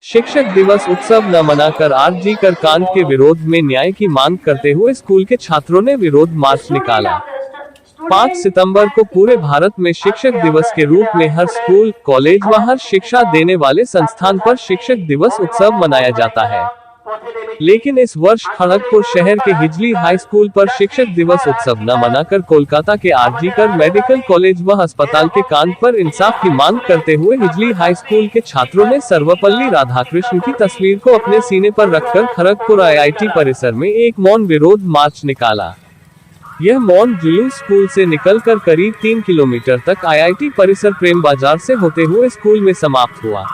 शिक्षक दिवस उत्सव न मनाकर आरजी कर कांड के विरोध में न्याय की मांग करते हुए स्कूल के छात्रों ने विरोध मार्च निकाला। 5 सितंबर को पूरे भारत में शिक्षक दिवस के रूप में हर स्कूल, कॉलेज व हर शिक्षा देने वाले संस्थान पर शिक्षक दिवस उत्सव मनाया जाता है। लेकिन इस वर्ष खड़गपुर शहर के हिजली हाई स्कूल पर शिक्षक दिवस उत्सव न मनाकर कोलकाता के आरजी कर मेडिकल कॉलेज व अस्पताल के कांड पर इंसाफ की मांग करते हुए हिजली हाई स्कूल के छात्रों ने सर्वपल्ली राधाकृष्ण की तस्वीर को अपने सीने पर रखकर खड़गपुर आईआईटी परिसर में एक मौन विरोध मार्च निकाला। यह मौन जुलूस स्कूल से निकलकर करीब 3 किलोमीटर तक आईआईटी परिसर प्रेम बाजार से होते हुए स्कूल में समाप्त हुआ।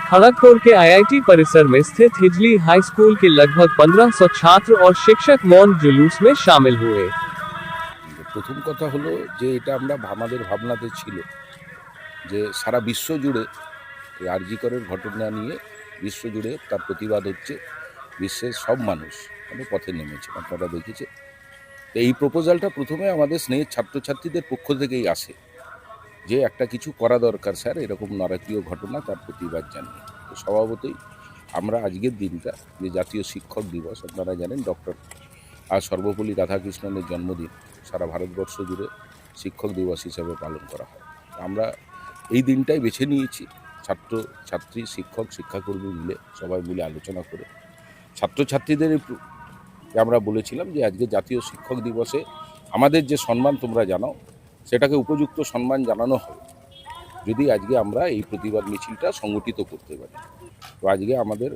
खड़गपुर के आईआईटी परिसर में स्थित हिजली हाई स्कूल के लगभग 1500 छात्र और शिक्षक मौन जुलूस में शामिल हुए। प्रथम कथा हलो जे এটা আমরা আমাদের ভাবনাতে ছিল যে সারা বিশ্ব জুড়ে আরজি করের ঘটনা নিয়ে বিশ্ব জুড়ে তার প্রতিবাদ হচ্ছে, বিশ্বের সব মানুষ পথে নেমেছে, আপনারা দেখেছে। তো এই প্রপোজালটা প্রথমে আমাদের স্নেহের ছাত্রছাত্রীদের পক্ষ থেকেই আসে যে একটা কিছু করা দরকার স্যার, এরকম নারকীয় ঘটনা, তার প্রতিবাদ জানিয়ে। তো স্বভাবতই আমরা আজকের দিনটা যে জাতীয় শিক্ষক দিবস, আপনারা জানেন ডক্টর সর্বপল্লী রাধাকৃষ্ণনের জন্মদিন সারা ভারতবর্ষ জুড়ে শিক্ষক দিবস হিসাবে পালন করা হয়। আমরা এই দিনটাই বেছে নিয়েছি, ছাত্র ছাত্রী শিক্ষক শিক্ষাকর্মী মিলে সবাই মিলে আলোচনা করে ছাত্রছাত্রীদের আমরা বলেছিলাম যে আজকে জাতীয় শিক্ষক দিবসে আমাদের যে সম্মান তোমরা জানাও সেটাকে উপযুক্ত সম্মান জানানো হবে যদি আজকে আমরা এই প্রতিবাদ মিছিলটা সংগঠিত করতে পারি। তো আজকে আমাদের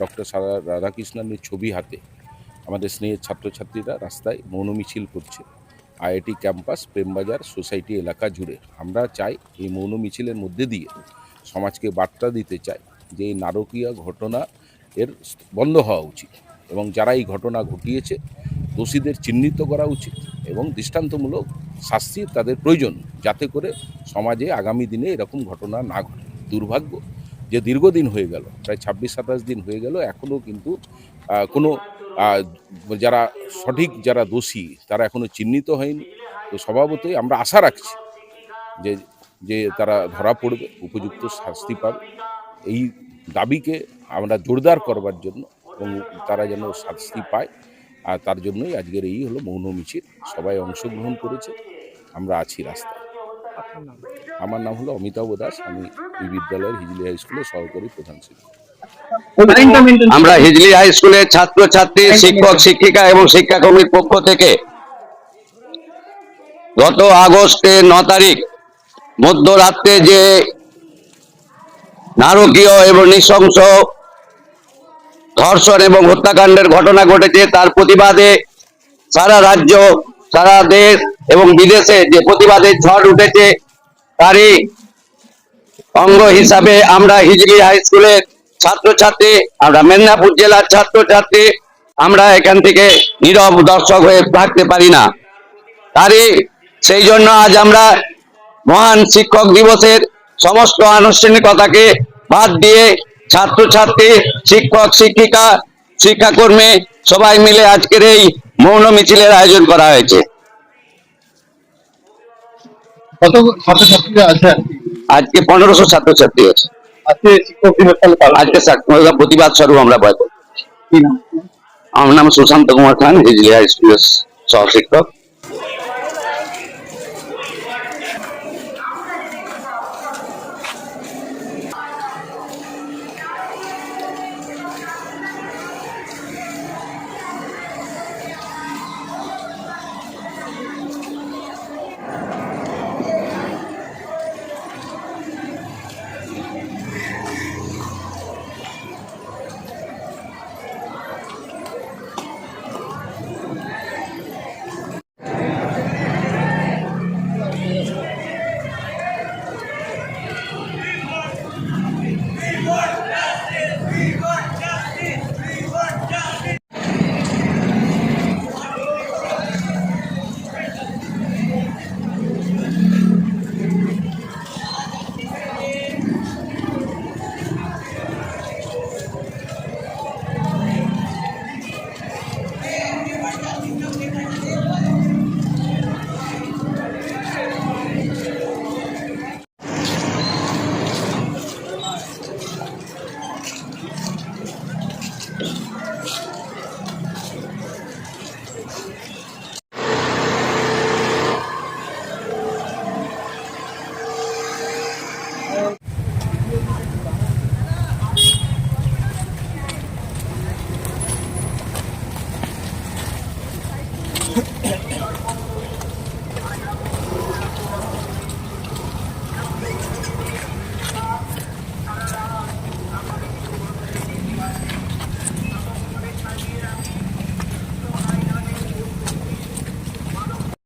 ডক্টর রাধাকৃষ্ণনের ছবি হাতে আমাদের স্নেহের ছাত্রছাত্রীরা রাস্তায় মৌন মিছিল করছে আইআইটি ক্যাম্পাস, প্রেমবাজার, সোসাইটি এলাকা জুড়ে। আমরা চাই এই মৌন মিছিলের মধ্যে দিয়ে সমাজকে বার্তা দিতে চাই যে এই নারকীয় ঘটনা এর বন্ধ হওয়া উচিত এবং যারা এই ঘটনা ঘটিয়েছে দোষীদের চিহ্নিত করা উচিত এবং দৃষ্টান্তমূলক শাস্তি তাদের প্রয়োজন, যাতে করে সমাজে আগামী দিনে এরকম ঘটনা না ঘটে। দুর্ভাগ্য যে দীর্ঘদিন হয়ে গেল, প্রায় 26-27 দিন হয়ে গেল, এখনও কিন্তু কোনো যারা সঠিক যারা দোষী তারা এখনও চিহ্নিত হয়নি। তো স্বভাবতই আমরা আশা রাখছি যে যে তারা ধরা পড়বে, উপযুক্ত শাস্তি পাবে। এই দাবিকে আমরা জোরদার করবার জন্য এবং তারা যেন শাস্তি পায়, আর তার জন্যই আজকের এই হলো মৌন মিছিল। সবাই অংশগ্রহণ করেছে, আমরা আছি রাস্তায়। আমার নাম হলো অমিতাভ দাস, আমি এই বিদ্যালয়ের হিজলি হাই স্কুলের সহকারী প্রধান শিক্ষক। আমরা হিজলি হাই স্কুলের ছাত্রছাত্রী, শিক্ষক শিক্ষিকা এবং শিক্ষাকর্মীর পক্ষ থেকে গত আগস্টের 9 তারিখ মধ্যরাত্রে যে নারকীয় এবং নৃশংস ধর্ষণ এবং হত্যাকাণ্ডের ঘটনা ঘটেছে, তার প্রতিবাদে সারা রাজ্য, সারা দেশ এবং বিদেশে যে প্রতিবাদের ঝড় উঠেছে, তারই অঙ্গ হিসাবে আমরা হিজলি হাই স্কুলের ছাত্রছাত্রী, আমরা মেদিনীপুর জেলার ছাত্রছাত্রী, আমরা এখান থেকে নীরব দর্শক হয়ে থাকতে পারি না। তারই সেই জন্য আজ আমরা মহান শিক্ষক দিবসের সমস্ত আনুষ্ঠানিকতাকে বাদ দিয়ে ছাত্রছাত্রী, শিক্ষক শিক্ষিকা, শিক্ষাকর্মী সবাই মিলে আজকের এই মৌন মিছিলের আয়োজন করা হয়েছে। কত ছাত্রছাত্রীরা আছে? আজকে 1500 ছাত্রছাত্রী আছে। আজকে শিক্ষক দিবস, আজকে প্রতিবাদ স্বরূপ আমরা পাই। আমার নাম সুশান্ত কুমার খান, হিজলি হাই স্কুলের সহশিক্ষক।